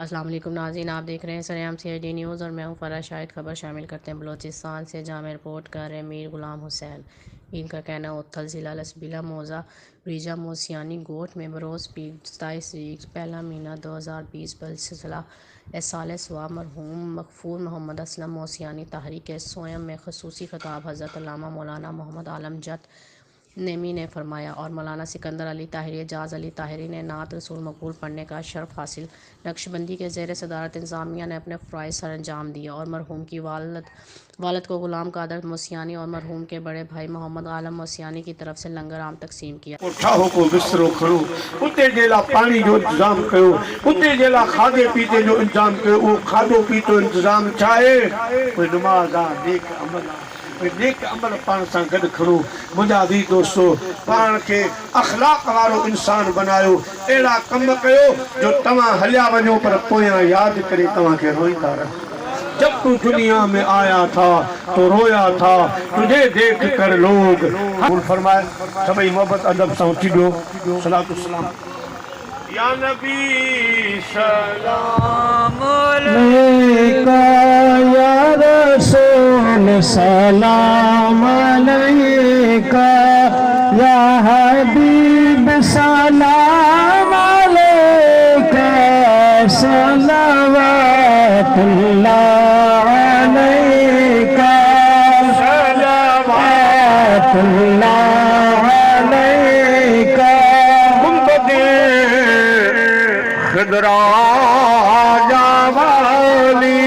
السلام علیکم ناظرین، آپ دیکھ رہے ہیں سریام CID نیوز اور میں ہوں فرح شاہد۔ خبر شامل کرتے ہیں بلوچستان سے جامع رپورٹ کر رہے میر غلام حسین۔ ان کا کہنا اتھل ضلع لسبیلا موضع ریجا موسیانی گوٹ میں بروز پیر 27 پہلا مہینہ 2020 بلسلسلہ ثالث و مرحوم مغفور محمد اسلم موسیانی تحریک سوئم میں خصوصی خطاب حضرت علامہ مولانا محمد عالم جت نیمی نے فرمایا اور مولانا سکندر علی طاہری اعجاز علی طاہری نے نعت رسول مقبول پڑھنے کا شرف حاصل۔ نقشبندی کے زیر صدارت انتظامیہ نے اپنے فرائض سر انجام دیے اور مرحوم کی والد کو غلام قادر موسیانی اور مرحوم کے بڑے بھائی محمد عالم موسیانی کی طرف سے لنگر عام تقسیم کیا۔ اٹھاو کو بسترو کھڑو اتے جیلا پانی جو انتظام کرو، اتے جیلا کھادے پیتے جو انتظام کرو، وہ کھادو پیتو انتظام چاہے کوئی نماز آ نیک عمل نیک عمل پان سان گڈ کھڑو۔ مجھا دی دوستو پان کے اخلاق وارو انسان بنایو، ایڑا کم کیو جو تمہاں ہلیا ونجو پر پویاں یاد کرے تمہاں کے روئیتا رہا۔ جب تو دنیا میں آیا تھا تو رویا تھا، تجھے دیکھ کر لوگ حضور فرمائے سبھی محبت ادب سے اٹھی دو صلاۃ السلام یا نبی سلام علیکہ یا رسول سلام علیکہ یا حبیب سلام علیکہ صلوات اللہ علیکہ صلوات اللہ علیکہ خضرا جاوالی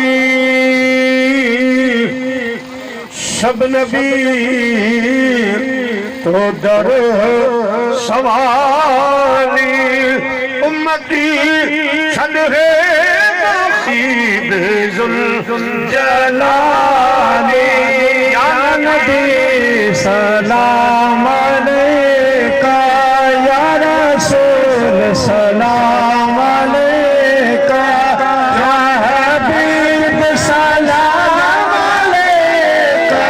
شب نبی تو در سوالی امتی چھڑ ہے نصیب ذوالجلالی یا نبی سلام علیکہ یا رسول سلام علیکہ یا حبیب سلام علیکہ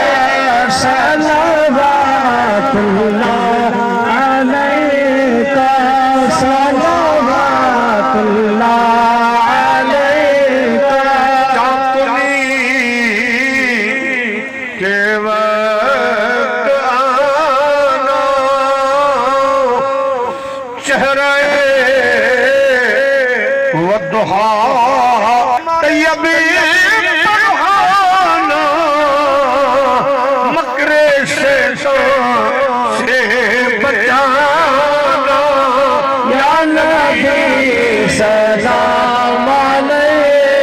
صلوات اللہ علیکہ صلوات اللہ علیکہ کے وقت آنا چہرے والضحا طیب پرہانا مکر شیطان سے بچانا یا نبی سلام